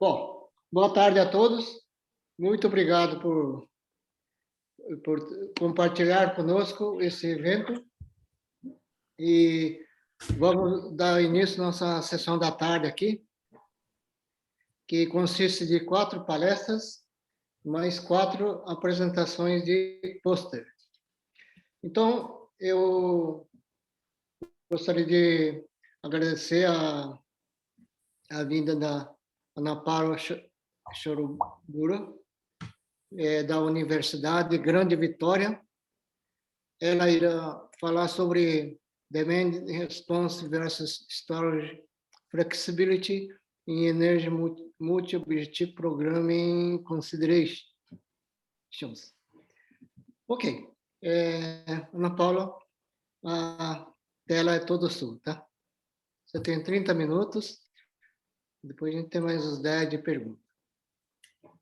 Bom, boa tarde a todos. Muito obrigado por compartilhar conosco esse evento. E vamos dar início à nossa sessão da tarde aqui, que consiste de 4 palestras, mais 4 apresentações de pôster. Então, eu gostaria de agradecer a vinda da Ana Paula Chorobura, da Universidade Grande Vitória. Ela irá falar sobre Demand Response versus Storage Flexibility in Energy Multi-Objective Programming Considerations. Ok. Ana Paula, a tela é toda sua, tá? Você tem 30 minutos, depois a gente tem mais uns 10 de perguntas.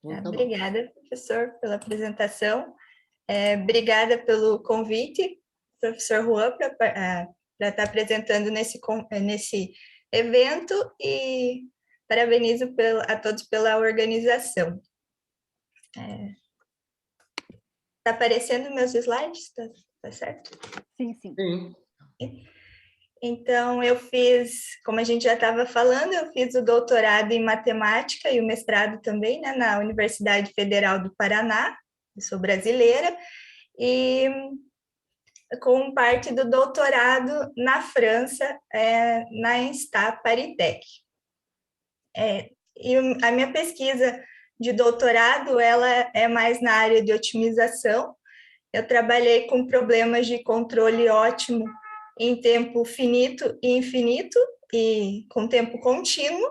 Então, tá Obrigada, professor, pela apresentação. Obrigada pelo convite, professor Juan, para estar apresentando nesse evento, e parabenizo a todos pela organização. Está aparecendo meus slides? Tá certo? Sim, sim. Sim. Então, eu fiz, como a gente já estava falando, eu fiz o doutorado em matemática e o mestrado também, né, na Universidade Federal do Paraná. Eu sou brasileira, e com parte do doutorado na França, na Insta Paritech. E a minha pesquisa de doutorado, ela é mais na área de otimização. Eu trabalhei com problemas de controle ótimo em tempo finito e infinito, e com tempo contínuo,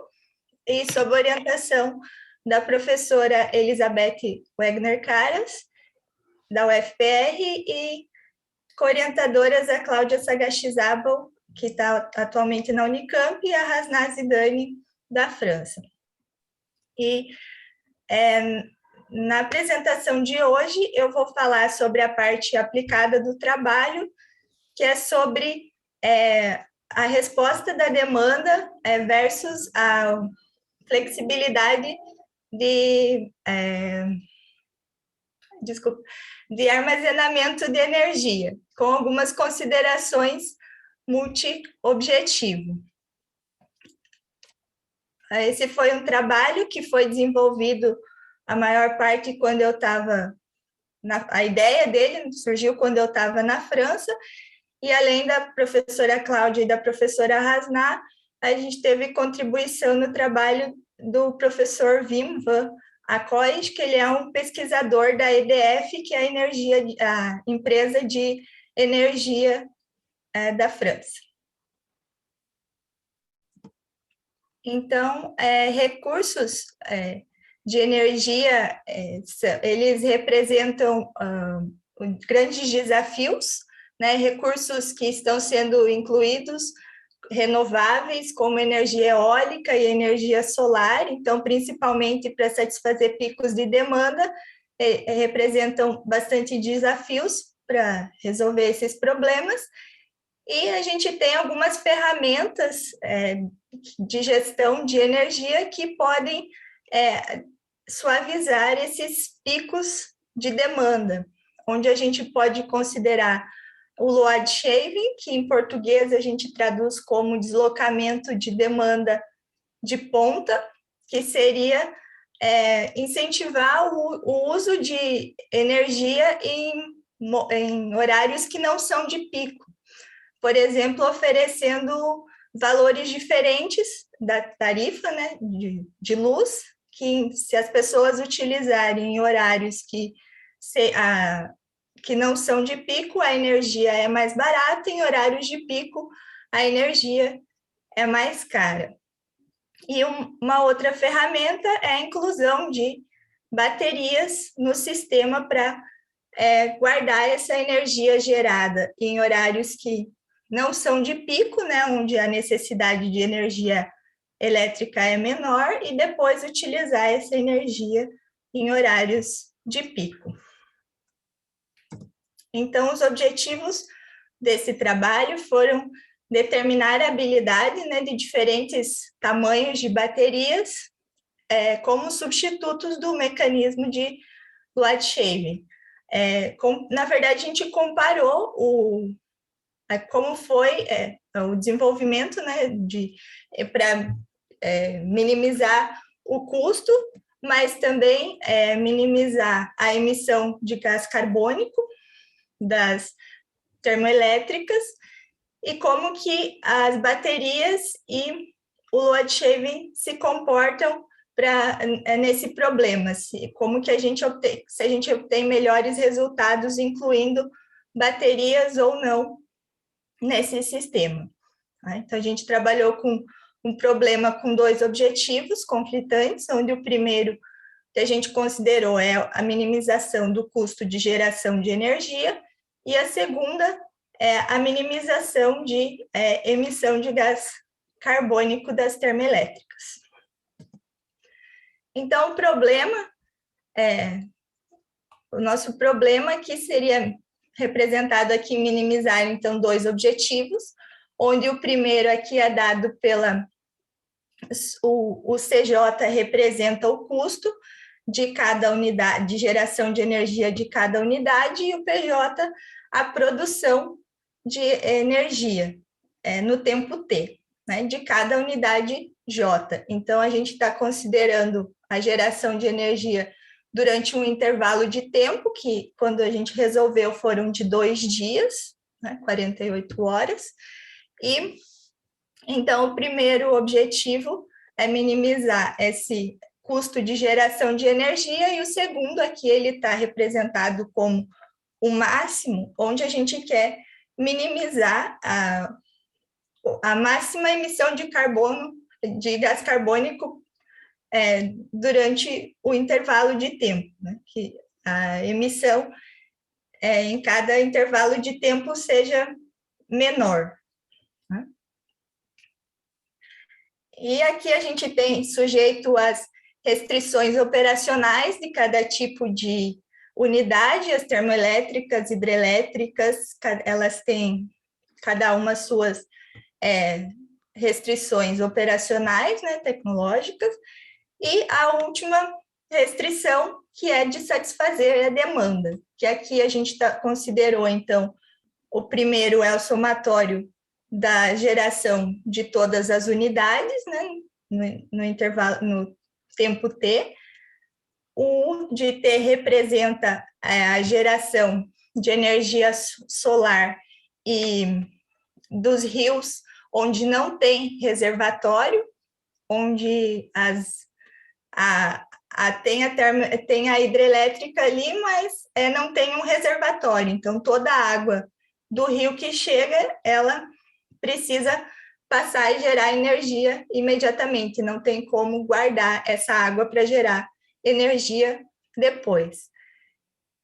e sob orientação da professora Elizabeth Wegner-Caras, da UFPR, e co-orientadoras a Cláudia Sagastizabal, que está atualmente na Unicamp, e a Hasna Zidane, da França. E na apresentação de hoje, eu vou falar sobre a parte aplicada do trabalho, que é sobre a resposta da demanda versus a flexibilidade de armazenamento de energia, com algumas considerações multi-objetivo. Esse foi um trabalho que foi desenvolvido, a maior parte, quando eu estava... A ideia dele surgiu quando eu estava na França, e além da professora Cláudia e da professora Hasna, a gente teve contribuição no trabalho do professor Wim van Acois, que ele é um pesquisador da EDF, que é a empresa de energia da França. Então, recursos de energia, eles representam grandes desafios, né? Recursos que estão sendo incluídos, renováveis, como energia eólica e energia solar, então, principalmente para satisfazer picos de demanda, representam bastante desafios para resolver esses problemas. E a gente tem algumas ferramentas de gestão de energia que podem suavizar esses picos de demanda, onde a gente pode considerar o load shaving, que em português a gente traduz como deslocamento de demanda de ponta, que seria incentivar o uso de energia em horários que não são de pico. Por exemplo, oferecendo valores diferentes da tarifa, né, de luz, que se as pessoas utilizarem em horários que não são de pico, a energia é mais barata, em horários de pico, a energia é mais cara. E uma outra ferramenta é a inclusão de baterias no sistema para guardar essa energia gerada em horários que não são de pico, né, onde a necessidade de energia elétrica é menor, e depois utilizar essa energia em horários de pico. Então, os objetivos desse trabalho foram determinar a habilidade, né, de diferentes tamanhos de baterias, como substitutos do mecanismo de Load Shaving. Na verdade, a gente comparou como foi o desenvolvimento, né, para minimizar o custo, mas também minimizar a emissão de gás carbônico das termoelétricas e como que as baterias e o load shaving se comportam nesse problema, como que se a gente obtém melhores resultados, incluindo baterias ou não nesse sistema. Então, a gente trabalhou com um problema com 2 objetivos conflitantes, onde o primeiro que a gente considerou é a minimização do custo de geração de energia, e a segunda é a minimização de emissão de gás carbônico das termoelétricas. Então, o nosso problema que seria representado aqui, minimizar, então, 2 objetivos, onde o primeiro aqui é dado o CJ representa o custo de cada unidade, de geração de energia de cada unidade, e o PJ a produção de energia no tempo T, né, de cada unidade J. Então, a gente está considerando a geração de energia durante um intervalo de tempo, que quando a gente resolveu foram de 2 dias, né, 48 horas, e então o primeiro objetivo é minimizar esse custo de geração de energia, e o segundo aqui ele está representado como o máximo, onde a gente quer minimizar a máxima emissão de carbono, de gás carbônico durante o intervalo de tempo, né? Que a emissão em cada intervalo de tempo seja menor. Né? E aqui a gente tem sujeito às restrições operacionais de cada tipo de unidade, as termoelétricas, hidrelétricas, elas têm cada uma suas restrições operacionais, né, tecnológicas, e a última restrição, que é de satisfazer a demanda, que aqui a gente considerou, então, o primeiro é o somatório da geração de todas as unidades, né, no intervalo, no tempo T. O de T representa a geração de energia solar e dos rios onde não tem reservatório, onde tem a hidrelétrica ali, mas não tem um reservatório. Então, toda a água do rio que chega, ela precisa passar e gerar energia imediatamente. Não tem como guardar essa água para gerar energia depois.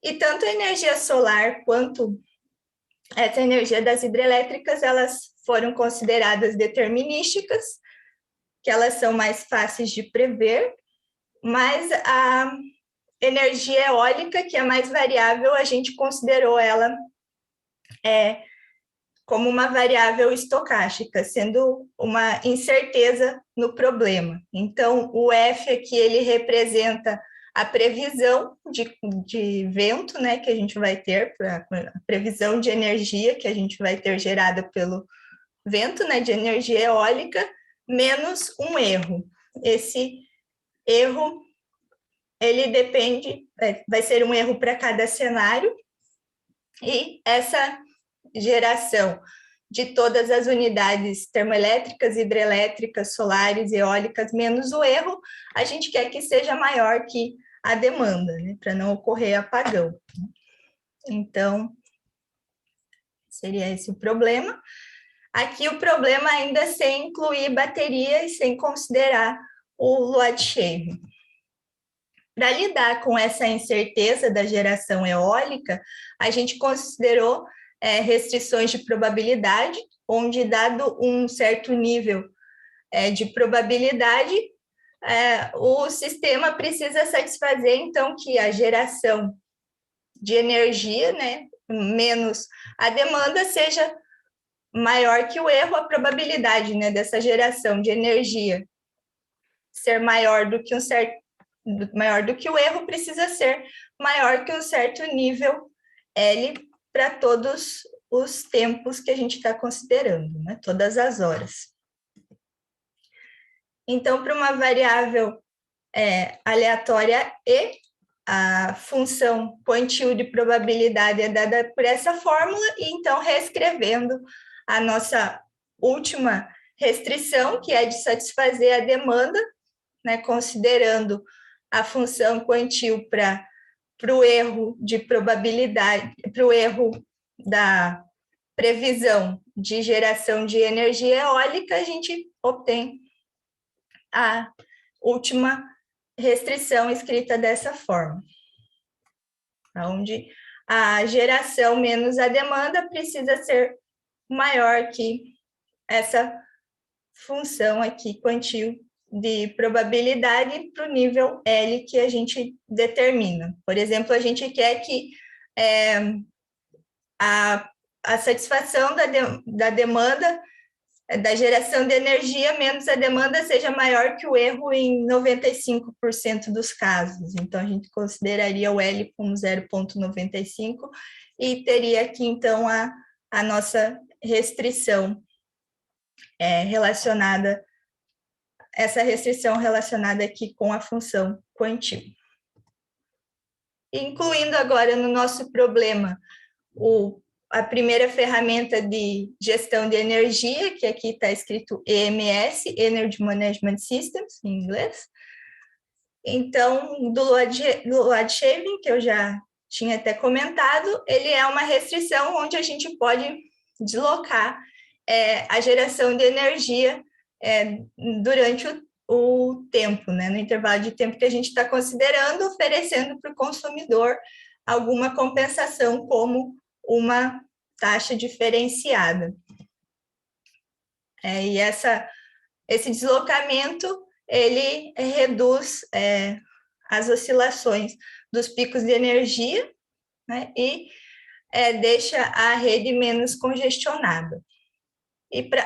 E tanto a energia solar quanto essa energia das hidrelétricas, elas foram consideradas determinísticas, que elas são mais fáceis de prever, mas a energia eólica, que é mais variável, a gente considerou ela como uma variável estocástica, sendo uma incerteza no problema. Então, o F aqui, ele representa a previsão de vento, né, que a gente vai ter, a previsão de energia que a gente vai ter gerada pelo vento, né, de energia eólica, menos um erro. Esse erro, ele depende, vai ser um erro para cada cenário, e essa geração de todas as unidades termoelétricas, hidrelétricas, solares, eólicas, menos o erro, a gente quer que seja maior que a demanda, né, para não ocorrer apagão. Então, seria esse o problema. Aqui o problema ainda sem incluir bateria e sem considerar o load shaving. Para lidar com essa incerteza da geração eólica, a gente considerou restrições de probabilidade, onde, dado um certo nível de probabilidade, o sistema precisa satisfazer, então, que a geração de energia, né, menos a demanda, seja maior que o erro, a probabilidade, né, dessa geração de energia ser maior do que maior do que o erro, precisa ser maior que um certo nível L para todos os tempos que a gente está considerando, né? Todas as horas. Então, para uma variável aleatória E, a função quantil de probabilidade é dada por essa fórmula, e então, reescrevendo a nossa última restrição, que é de satisfazer a demanda, né, considerando a função quantil para o erro de probabilidade, para o erro da previsão de geração de energia eólica, a gente obtém a última restrição escrita dessa forma, onde a geração menos a demanda precisa ser maior que essa função aqui quantil de probabilidade para o nível L que a gente determina. Por exemplo, a gente quer que a satisfação da demanda, da geração de energia menos a demanda seja maior que o erro em 95% dos casos. Então, a gente consideraria o L como 0,95 e teria aqui, então, a nossa restrição relacionada, essa restrição relacionada aqui com a função quantil. Incluindo agora no nosso problema a primeira ferramenta de gestão de energia, que aqui está escrito EMS, Energy Management Systems, em inglês. Então, do load shaving, que eu já tinha até comentado, ele é uma restrição onde a gente pode deslocar a geração de energia durante o tempo, né, no intervalo de tempo que a gente está considerando, oferecendo para o consumidor alguma compensação, como uma taxa diferenciada. E esse deslocamento, ele reduz as oscilações dos picos de energia, né, e deixa a rede menos congestionada. E para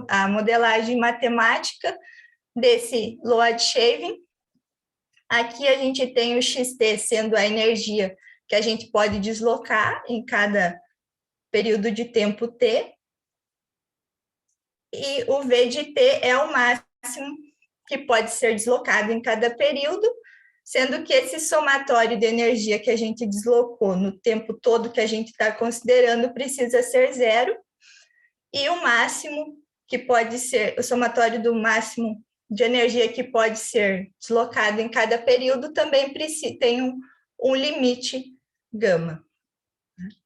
a modelagem matemática desse load shaving, aqui a gente tem o XT sendo a energia que a gente pode deslocar em cada período de tempo T, e o V de T é o máximo que pode ser deslocado em cada período, sendo que esse somatório de energia que a gente deslocou no tempo todo que a gente está considerando precisa ser zero, e o máximo que pode ser, o somatório do máximo de energia que pode ser deslocado em cada período também tem um limite gama.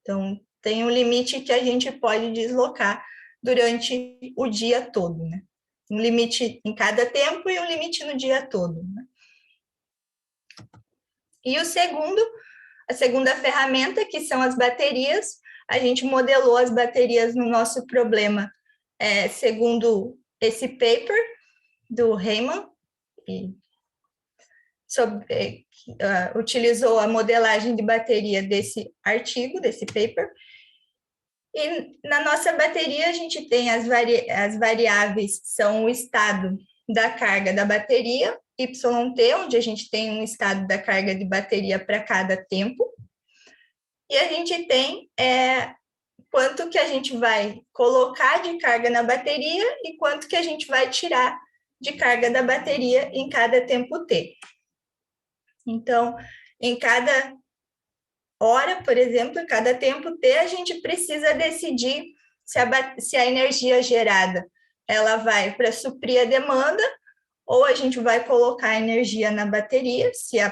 Então, tem um limite que a gente pode deslocar durante o dia todo, né? Um limite em cada tempo e um limite no dia todo, né? E a segunda ferramenta, que são as baterias, a gente modelou as baterias no nosso problema segundo esse paper do Rayman, utilizou a modelagem de bateria desse artigo, desse paper. E na nossa bateria a gente tem as variáveis, são o estado da carga da bateria, YT, onde a gente tem um estado da carga de bateria para cada tempo, e a gente tem quanto que a gente vai colocar de carga na bateria e quanto que a gente vai tirar de carga da bateria em cada tempo T. Então, em cada hora, por exemplo, em cada tempo T, a gente precisa decidir se a energia gerada ela vai para suprir a demanda, ou a gente vai colocar energia na bateria, se a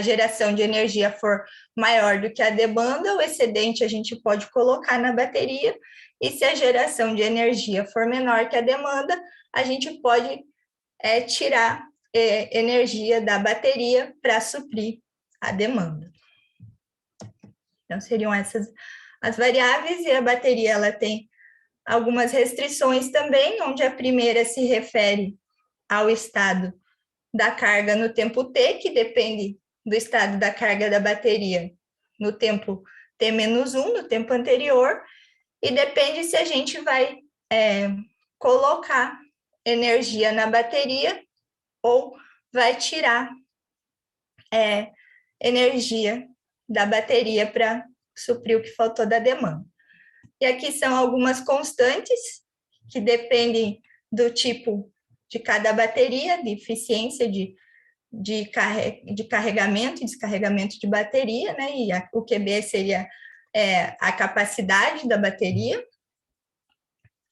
geração de energia for maior do que a demanda, o excedente a gente pode colocar na bateria, e se a geração de energia for menor que a demanda, a gente pode tirar energia da bateria para suprir a demanda. Então, seriam essas as variáveis, e a bateria ela tem algumas restrições também, onde a primeira se refere ao estado da carga no tempo T, que depende do estado da carga da bateria no tempo T-1, no tempo anterior, e depende se a gente vai colocar energia na bateria ou vai tirar energia da bateria para suprir o que faltou da demanda. E aqui são algumas constantes que dependem do tipo de cada bateria, de eficiência de carregamento e descarregamento de bateria, né? E o QB seria a capacidade da bateria.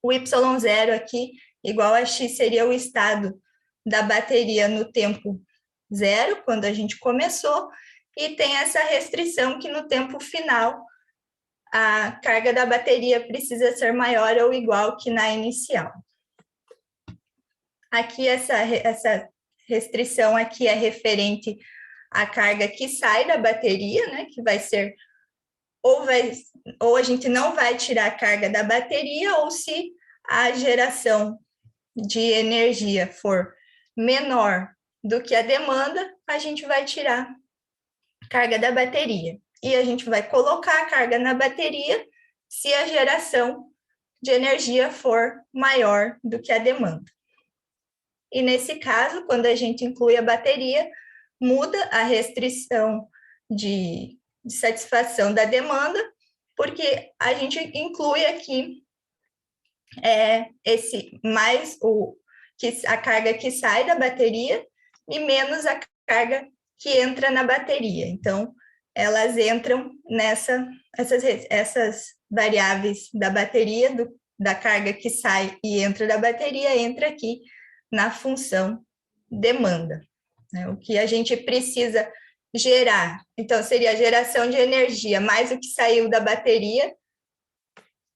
O Y0 aqui, igual a X, seria o estado da bateria no tempo zero, quando a gente começou, e tem essa restrição que no tempo final a carga da bateria precisa ser maior ou igual que na inicial. Aqui essa restrição aqui é referente à carga que sai da bateria, né, que vai ser ou a gente não vai tirar a carga da bateria, ou se a geração de energia for menor do que a demanda, a gente vai tirar a carga da bateria. E a gente vai colocar a carga na bateria se a geração de energia for maior do que a demanda. E nesse caso, quando a gente inclui a bateria, muda a restrição de satisfação da demanda, porque a gente inclui aqui a carga que sai da bateria e menos a carga que entra na bateria. Então, elas entram essas variáveis da bateria, da carga que sai e entra da bateria, entra aqui na função demanda, né? O que a gente precisa gerar, então seria a geração de energia mais o que saiu da bateria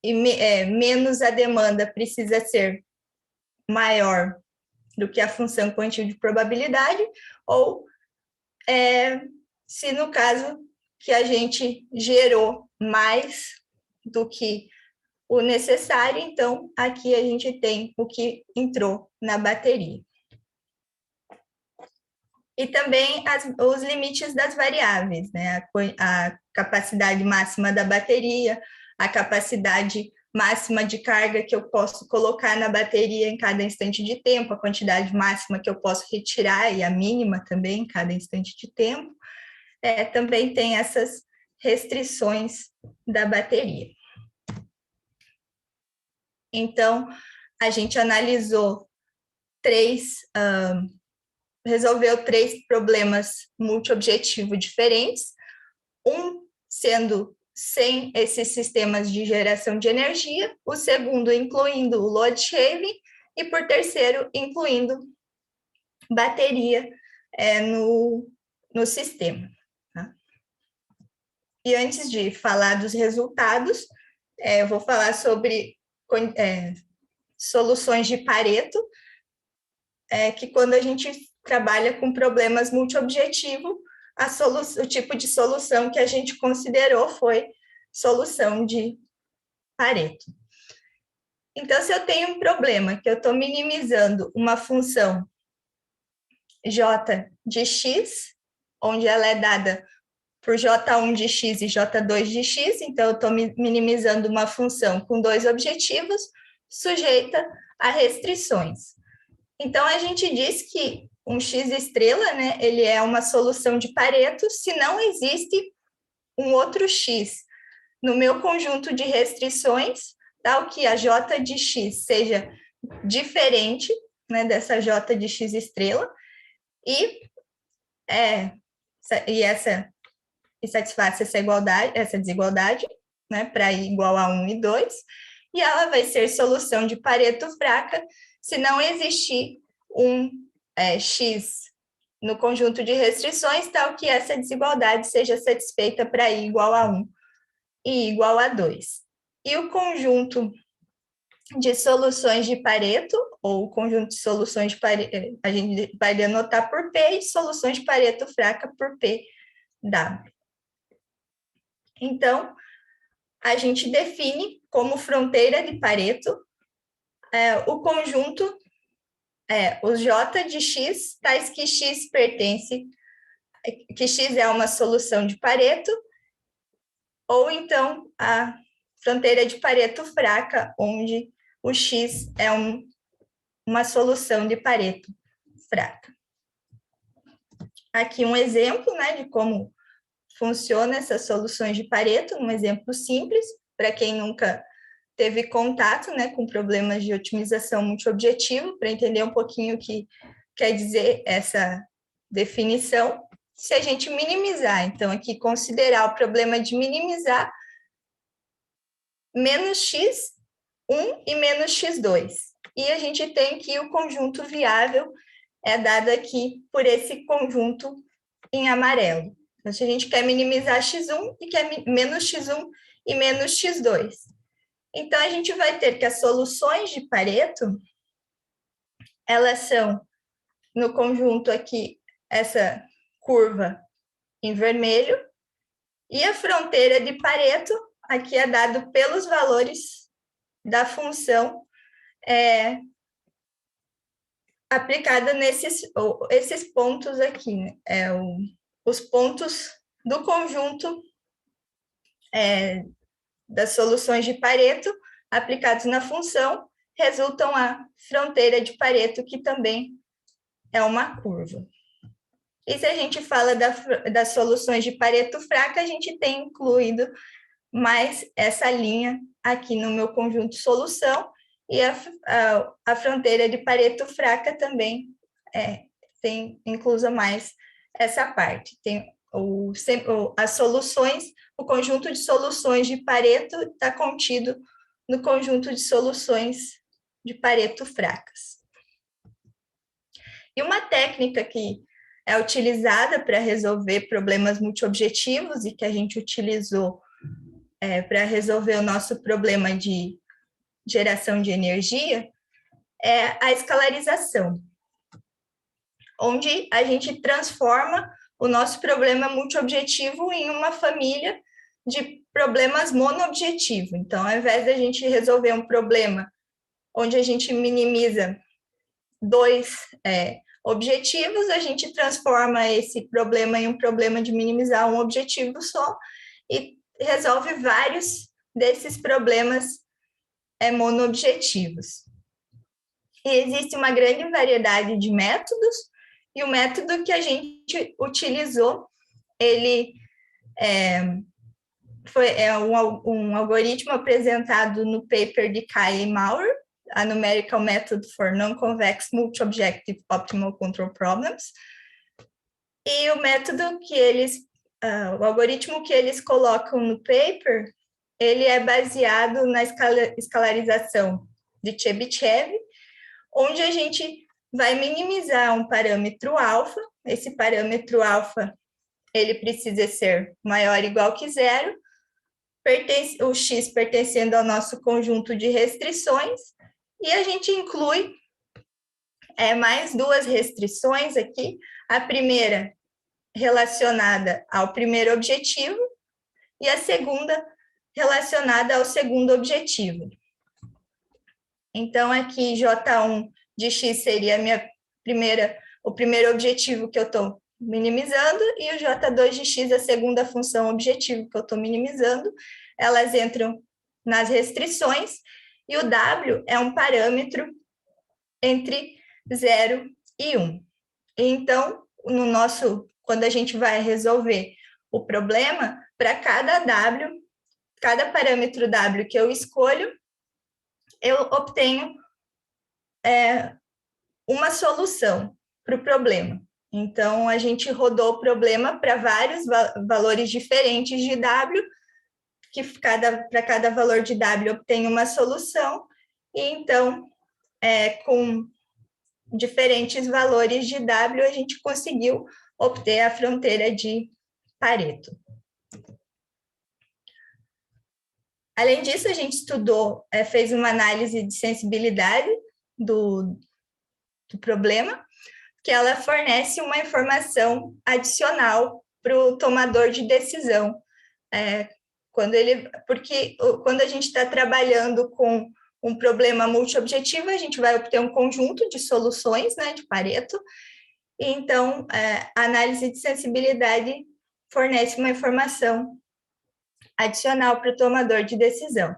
e menos a demanda precisa ser maior do que a função quantitativa de probabilidade, ou se no caso que a gente gerou mais do que o necessário, então aqui a gente tem o que entrou na bateria. E também os limites das variáveis, né? A capacidade máxima da bateria, a capacidade máxima de carga que eu posso colocar na bateria em cada instante de tempo, a quantidade máxima que eu posso retirar e a mínima também em cada instante de tempo. Também tem essas restrições da bateria. Então, a gente analisou resolveu 3 problemas multiobjetivos diferentes, um sendo sem esses sistemas de geração de energia, o segundo incluindo o load shaving, e por terceiro, incluindo bateria no sistema. Tá? E antes de falar dos resultados, eu vou falar sobre soluções de Pareto, que quando a gente trabalha com problemas multiobjetivo, o tipo de solução que a gente considerou foi solução de Pareto. Então, se eu tenho um problema que eu estou minimizando uma função j de x, onde ela é dada por j1 de x e j2 de x, então eu estou minimizando uma função com 2 objetivos, sujeita a restrições. Então, a gente diz que um x estrela, né, ele é uma solução de Pareto se não existe um outro x no meu conjunto de restrições, tal que a j de x seja diferente, né, dessa j de x estrela, e satisfaz essa desigualdade, né, para i igual a 1 e 2, e ela vai ser solução de Pareto fraca se não existir um x no conjunto de restrições, tal que essa desigualdade seja satisfeita para i igual a 1 e i igual a 2. E o conjunto de soluções de Pareto, ou o conjunto de soluções de Pareto, a gente vai anotar por P, e soluções de Pareto fraca por PW. Então, a gente define como fronteira de Pareto o conjunto os J de x, tais que x pertence, que x é uma solução de Pareto, ou então a fronteira de Pareto fraca, onde o x é um uma solução de Pareto fraca. Aqui um exemplo, né, de como funciona essas soluções de Pareto, um exemplo simples, para quem nunca teve contato, né, com problemas de otimização multiobjetivo, para entender um pouquinho o que quer dizer essa definição. Se a gente minimizar, então aqui considerar o problema de minimizar menos x1 e menos x2. E a gente tem que o conjunto viável é dado aqui por esse conjunto em amarelo. Então, se a gente quer minimizar x1 e quer menos x1 e menos x2. Então, a gente vai ter que as soluções de Pareto, elas são, no conjunto aqui, essa curva em vermelho, e a fronteira de Pareto, aqui é dado pelos valores da função aplicada esses pontos aqui, né? Os pontos do conjunto das soluções de Pareto aplicados na função resultam a fronteira de Pareto, que também é uma curva. E se a gente fala das soluções de Pareto fraca, a gente tem incluído mais essa linha aqui no meu conjunto solução, e a fronteira de Pareto fraca também tem inclusa mais essa parte. Tem as soluções, o conjunto de soluções de Pareto está contido no conjunto de soluções de Pareto fracas. E uma técnica que é utilizada para resolver problemas multiobjetivos e que a gente utilizou para resolver o nosso problema de geração de energia é a escalarização, onde a gente transforma o nosso problema multiobjetivo em uma família de problemas monoobjetivos. Então, ao invés da gente resolver um problema onde a gente minimiza dois objetivos, a gente transforma esse problema em um problema de minimizar um objetivo só e resolve vários desses problemas monoobjetivos. E existe uma grande variedade de métodos, e o método que a gente utilizou, ele foi um algoritmo apresentado no paper de Kay e Maurer, a Numerical Method for Non-Convex Multi-Objective Optimal Control Problems. E o método que o algoritmo que eles colocam no paper, ele é baseado na escalarização de Chebyshev, onde a gente vai minimizar um parâmetro alfa. Esse parâmetro alfa, ele precisa ser maior ou igual que zero, o x pertencendo ao nosso conjunto de restrições, e a gente inclui mais duas restrições aqui. A primeira relacionada ao primeiro objetivo e a segunda relacionada ao segundo objetivo. Então, aqui, J1 de x seria o primeiro objetivo que eu estou minimizando, e o J2 de x, a segunda função objetivo que eu estou minimizando. Elas entram nas restrições, e o W é um parâmetro entre 0 e 1. Então, quando a gente vai resolver o problema, para cada parâmetro W que eu escolho, eu obtenho uma solução para o problema. Então, a gente rodou o problema para vários valores diferentes de W, que para cada valor de W obtém uma solução, e então, com diferentes valores de W, a gente conseguiu obter a fronteira de Pareto. Além disso, a gente estudou, fez uma análise de sensibilidade do problema, que ela fornece uma informação adicional para o tomador de decisão. Porque quando a gente está trabalhando com um problema multiobjetivo, a gente vai obter um conjunto de soluções, né, de Pareto, e então a análise de sensibilidade fornece uma informação adicional para o tomador de decisão.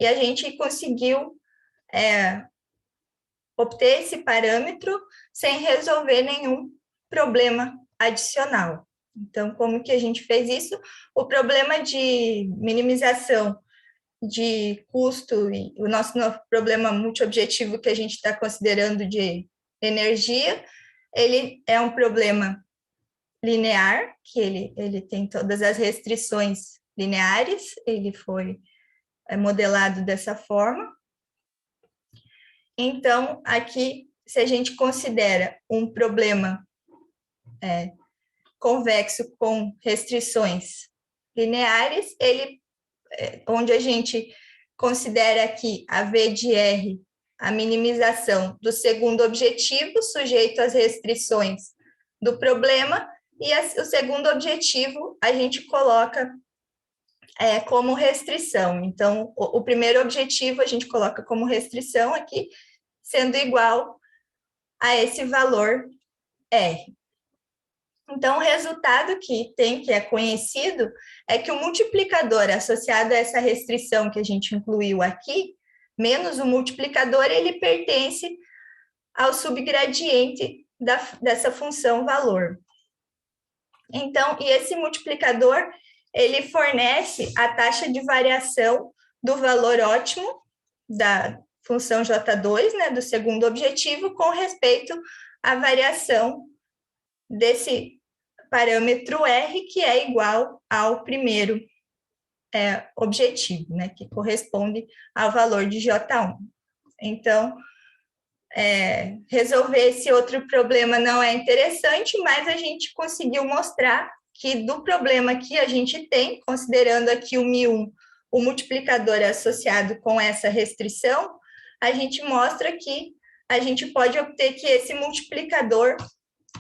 E a gente conseguiu obter esse parâmetro sem resolver nenhum problema adicional. Então, como que a gente fez isso? O problema de minimização de custo e o nosso problema multiobjetivo que a gente está considerando de energia, ele é um problema linear, que ele tem todas as restrições lineares, ele foi modelado dessa forma. Então, aqui, se a gente considera um problema convexo com restrições lineares, onde a gente considera aqui a V de R, a minimização do segundo objetivo, sujeito às restrições do problema, e o segundo objetivo a gente coloca como restrição. Então, o primeiro objetivo a gente coloca como restrição aqui, sendo igual a esse valor R. Então, o resultado que é conhecido, é que o multiplicador associado a essa restrição que a gente incluiu aqui, menos o multiplicador, ele pertence ao subgradiente dessa função valor. Então, e esse multiplicador, ele fornece a taxa de variação do valor ótimo da função J2, né, do segundo objetivo, com respeito à variação desse parâmetro R, que é igual ao primeiro objetivo, né, que corresponde ao valor de J1. Então, resolver esse outro problema não é interessante, mas a gente conseguiu mostrar que do problema que a gente tem, considerando aqui o μ1, o multiplicador associado com essa restrição, a gente mostra que a gente pode obter que esse multiplicador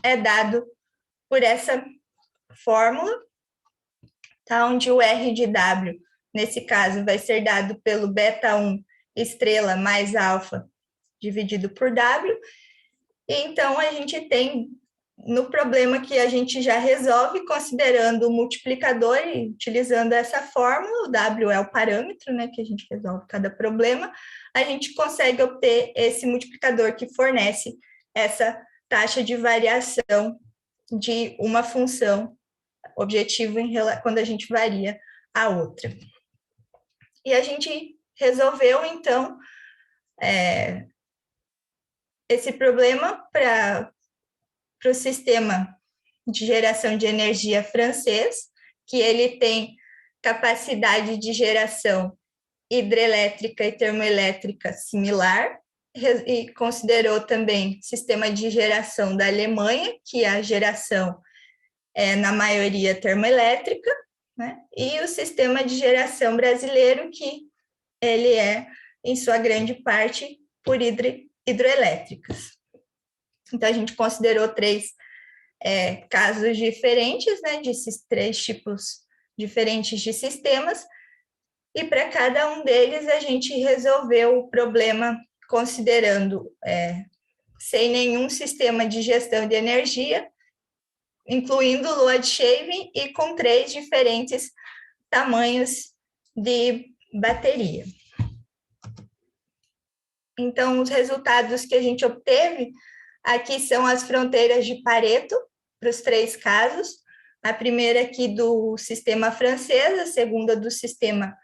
é dado por essa fórmula, tá? Onde o R de W, nesse caso, vai ser dado pelo beta1 estrela mais alfa dividido por W. E então, a gente tem, no problema que a gente já resolve, considerando o multiplicador e utilizando essa fórmula, o W é o parâmetro, né, que a gente resolve cada problema, a gente consegue obter esse multiplicador que fornece essa taxa de variação de uma função objetivo quando a gente varia a outra. E a gente resolveu, então, esse problema para o sistema de geração de energia francês, que ele tem capacidade de geração hidrelétrica e termoelétrica similar, e considerou também sistema de geração da Alemanha, que a geração é, na maioria, termoelétrica, né? E o sistema de geração brasileiro, que ele é, em sua grande parte, por hidroelétricas. Então, a gente considerou três casos diferentes, né, desses três tipos diferentes de sistemas, e para cada um deles a gente resolveu o problema considerando sem nenhum sistema de gestão de energia, incluindo load shaving e com três diferentes tamanhos de bateria. Então, os resultados que a gente obteve aqui são as fronteiras de Pareto para os três casos. A primeira aqui do sistema francês, a segunda do sistema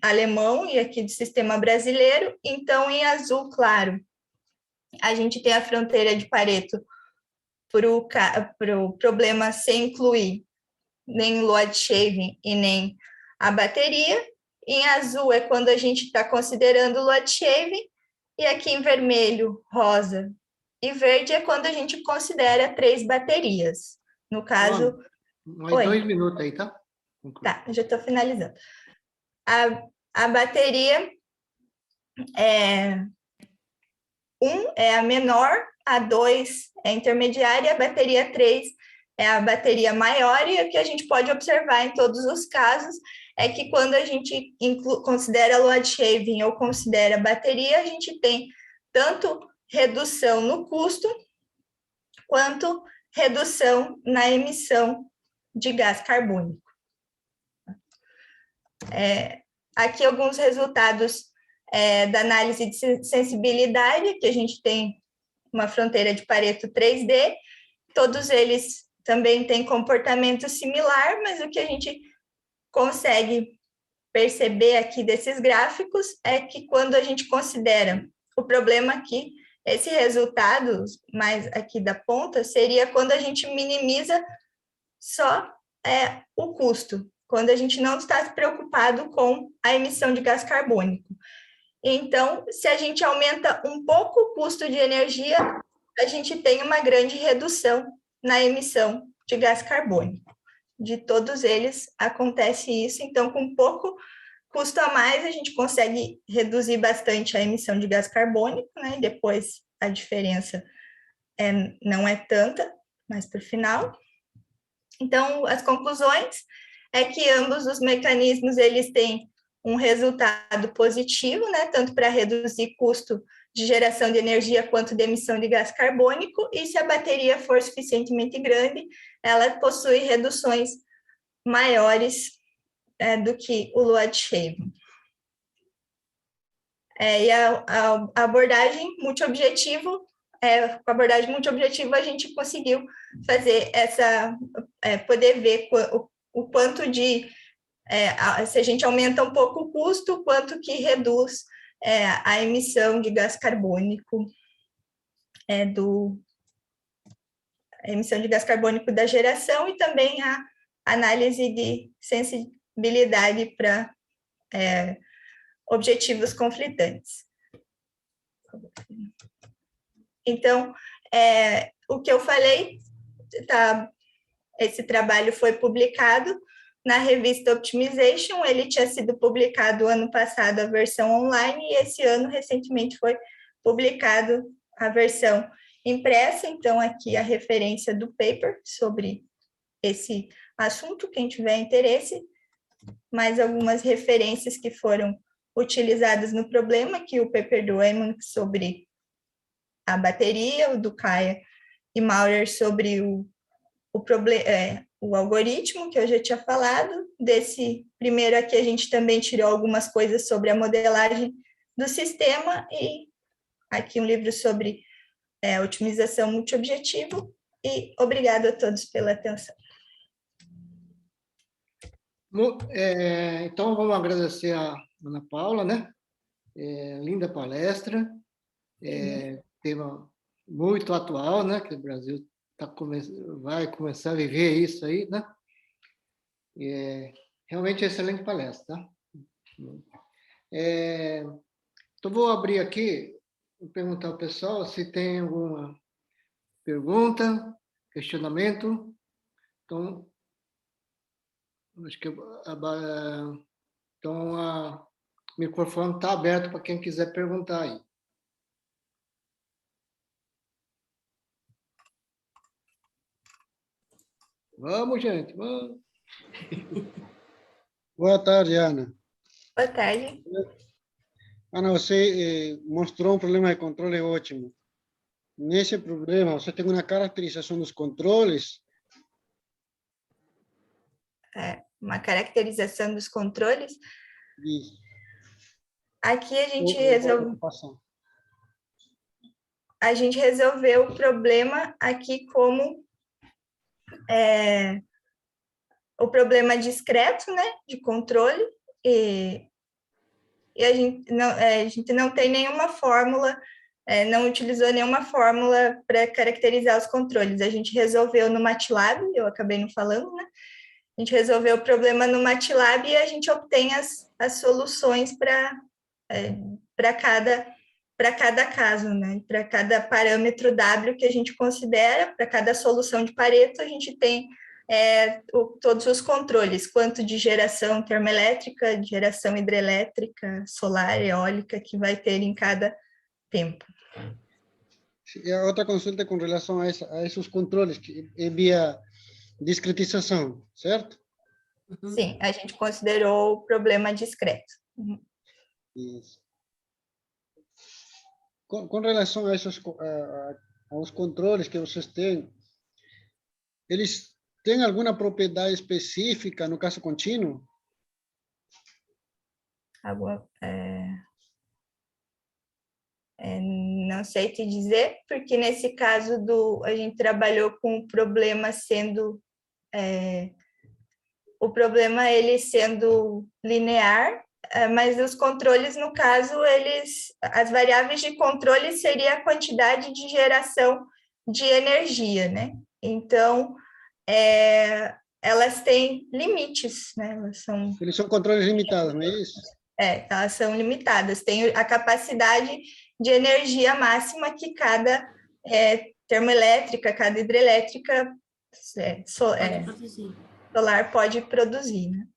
alemão e aqui do sistema brasileiro. Então, em azul claro, a gente tem a fronteira de Pareto para o problema sem incluir nem load shaving e nem a bateria. Em azul é quando a gente está considerando load shaving, e aqui em vermelho, rosa e verde é quando a gente considera três baterias. No caso... Mais 2 minutos aí, tá? Tá, já estou finalizando. A bateria 1 é a menor, a 2 é a intermediária, a bateria 3 é a bateria maior, e o que a gente pode observar em todos os casos é que quando a gente considera load shaving ou considera bateria, a gente tem tanto redução no custo, quanto redução na emissão de gás carbônico. Aqui alguns resultados da análise de sensibilidade, que a gente tem uma fronteira de Pareto 3D, todos eles também têm comportamento similar, mas o que a gente consegue perceber aqui desses gráficos é que quando a gente considera o problema aqui, esse resultado mais aqui da ponta seria quando a gente minimiza só o custo, quando a gente não está preocupado com a emissão de gás carbônico. Então, se a gente aumenta um pouco o custo de energia, a gente tem uma grande redução na emissão de gás carbônico. De todos eles acontece isso, então com pouco custo a mais a gente consegue reduzir bastante a emissão de gás carbônico, né? E depois a diferença não é tanta, mais para o final. Então, as conclusões é que ambos os mecanismos eles têm um resultado positivo, né? Tanto para reduzir custo de geração de energia quanto de emissão de gás carbônico, e se a bateria for suficientemente grande, ela possui reduções maiores do que o Load Shaving. E a abordagem multiobjetivo, com a abordagem multiobjetiva, a gente conseguiu fazer poder ver o quanto de, se a gente aumenta um pouco o custo, quanto que reduz a emissão de gás carbônico a emissão de gás carbônico da geração, e também a análise de sensibilidade para objetivos conflitantes. Então, o que eu falei, esse trabalho foi publicado na revista Optimization, ele tinha sido publicado ano passado a versão online, e esse ano, recentemente, foi publicado a versão impressa. Então, aqui a referência do paper sobre esse assunto, quem tiver interesse, mais algumas referências que foram utilizadas no problema, que o paper do Eamon sobre a bateria, o do Kaya e Maurer sobre o algoritmo, que eu já tinha falado. Desse primeiro aqui, a gente também tirou algumas coisas sobre a modelagem do sistema, e aqui um livro sobre otimização multiobjetivo, e obrigado a todos pela atenção. Então, vamos agradecer a Ana Paula, né? Linda palestra, tema muito atual, né? Que o Brasil vai começar a viver isso aí, né? Realmente excelente palestra, tá? Então, vou abrir aqui e perguntar ao pessoal se tem alguma pergunta, questionamento. Então, acho que então, o microfone está aberto para quem quiser perguntar aí. Vamos, gente, vamos. Boa tarde, Ana. Boa tarde. Ana, você mostrou um problema de controle ótimo. Nesse problema, você tem uma caracterização dos controles? Uma caracterização dos controles? Isso. Aqui a gente resolveu o problema aqui como o problema discreto, né, de controle, e a gente não tem nenhuma fórmula, não utilizou nenhuma fórmula para caracterizar os controles. A gente resolveu no MATLAB, eu acabei não falando, né? A gente resolveu o problema no MATLAB e a gente obtém as soluções para cada caso, né? Para cada parâmetro W que a gente considera, para cada solução de Pareto, a gente tem todos os controles, quanto de geração termoelétrica, de geração hidrelétrica, solar, eólica, que vai ter em cada tempo. E a outra consulta com relação a esses controles, que é via discretização, certo? Sim, a gente considerou o problema discreto. Isso. Com relação a aos controles que vocês têm, eles têm alguma propriedade específica no caso contínuo? Não sei te dizer, porque nesse caso a gente trabalhou com o problema sendo ele sendo linear, mas os controles, no caso, as variáveis de controle seria a quantidade de geração de energia, né? Então, elas têm limites, né? Eles são controles limitados, não é isso? Elas são limitadas. Tem a capacidade de energia máxima que cada termoelétrica, cada hidrelétrica solar pode produzir, né?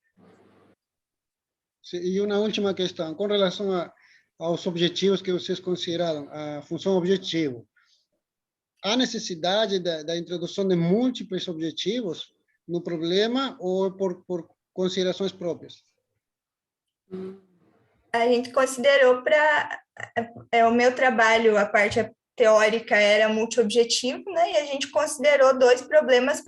E uma última questão, com relação aos objetivos que vocês consideraram, a função objetivo, há necessidade da introdução de múltiplos objetivos no problema ou por considerações próprias? A gente considerou o meu trabalho, a parte teórica era multiobjetivo, né? E a gente considerou 2 problemas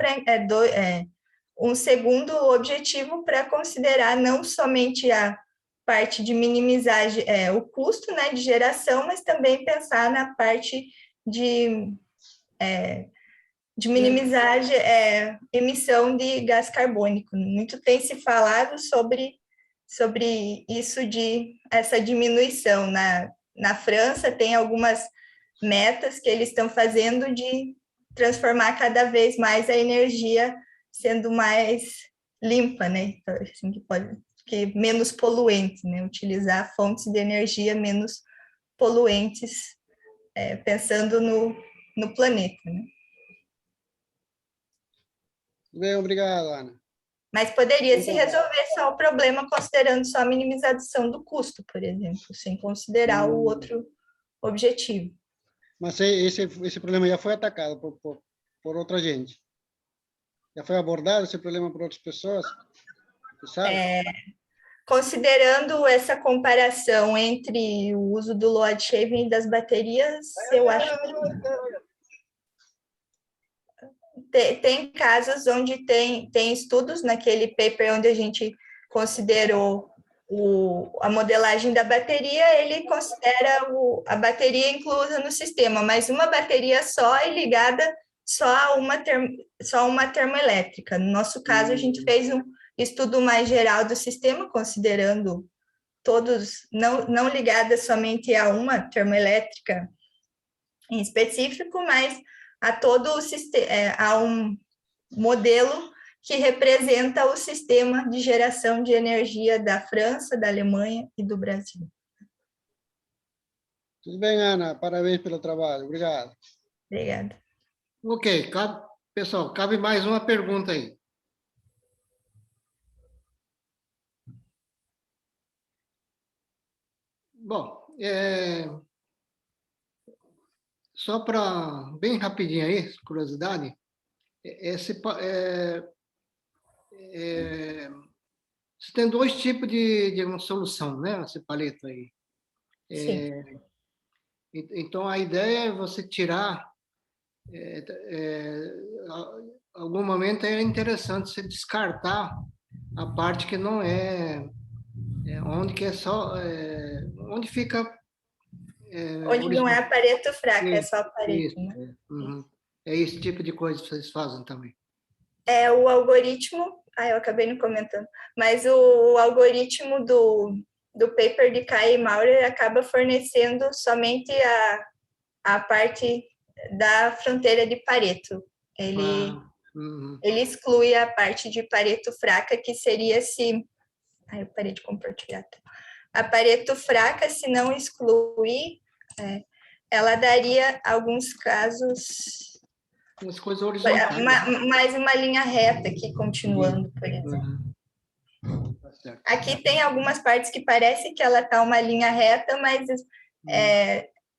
um segundo objetivo para considerar não somente a parte de minimizar o custo, né, de geração, mas também pensar na parte de minimizar emissão de gás carbônico. Muito tem se falado sobre isso, essa diminuição. Na França, tem algumas metas que eles estão fazendo de transformar cada vez mais a energia sendo mais limpa, né? Então, assim, que menos poluente, né? Utilizar fontes de energia menos poluentes, pensando no planeta, né? Bem, obrigado, Ana. Mas poderia se resolver só o problema considerando só a minimização do custo, por exemplo, sem considerar o outro objetivo. Mas esse problema já foi atacado por outra gente? Já foi abordado esse problema por outras pessoas? Você sabe? Considerando essa comparação entre o uso do load shaving e das baterias, eu acho que tem casos onde tem estudos, naquele paper onde a gente considerou a modelagem da bateria, ele considera a bateria inclusa no sistema, mas uma bateria só é ligada só a uma termoelétrica. No nosso caso, a gente fez um estudo mais geral do sistema, considerando todos, não ligadas somente a uma termoelétrica em específico, mas a todo o sistema, a um modelo que representa o sistema de geração de energia da França, da Alemanha e do Brasil. Tudo bem, Ana. Parabéns pelo trabalho. Obrigado. Obrigada. Ok, pessoal, cabe mais uma pergunta aí. Bom, só para, bem rapidinho aí, curiosidade, você tem 2 tipos de uma solução, né? Esse palito aí. Sim. Então, a ideia é você tirar, algum momento é interessante você descartar a parte que não onde que é só, onde fica... Onde não é Pareto fraca, é só Pareto, isso, né? Uhum. É esse tipo de coisa que vocês fazem também. O algoritmo, eu acabei não comentando, mas o algoritmo do paper de Kai e Maurer acaba fornecendo somente a parte da fronteira de Pareto. Ele exclui a parte de Pareto fraca, que seria se... eu parei de compartilhar. A Pareto fraca, se não excluir, ela daria alguns casos... Umas coisas horizontais. Mais uma linha reta aqui, continuando, por exemplo. Tá certo. Aqui tem algumas partes que parece que ela está uma linha reta, mas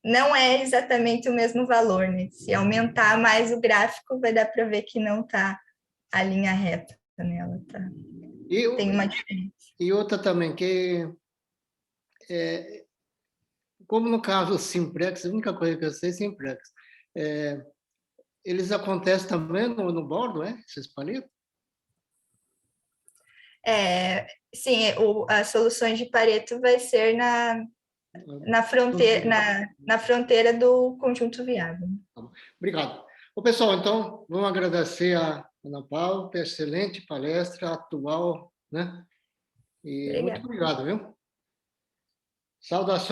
não é exatamente o mesmo valor, né? Se aumentar mais o gráfico, vai dar para ver que não está a linha reta, né? Ela tem uma diferença. E outra também, que como no caso do Simplex, a única coisa que eu sei é Simplex, eles acontecem também no bordo, esses palitos? Sim, as soluções de Pareto vai ser na fronteira do conjunto viável. Obrigado. Ô, pessoal, então, vamos agradecer a Ana Paula pela excelente palestra atual, né? E muito obrigado, viu? Saudações.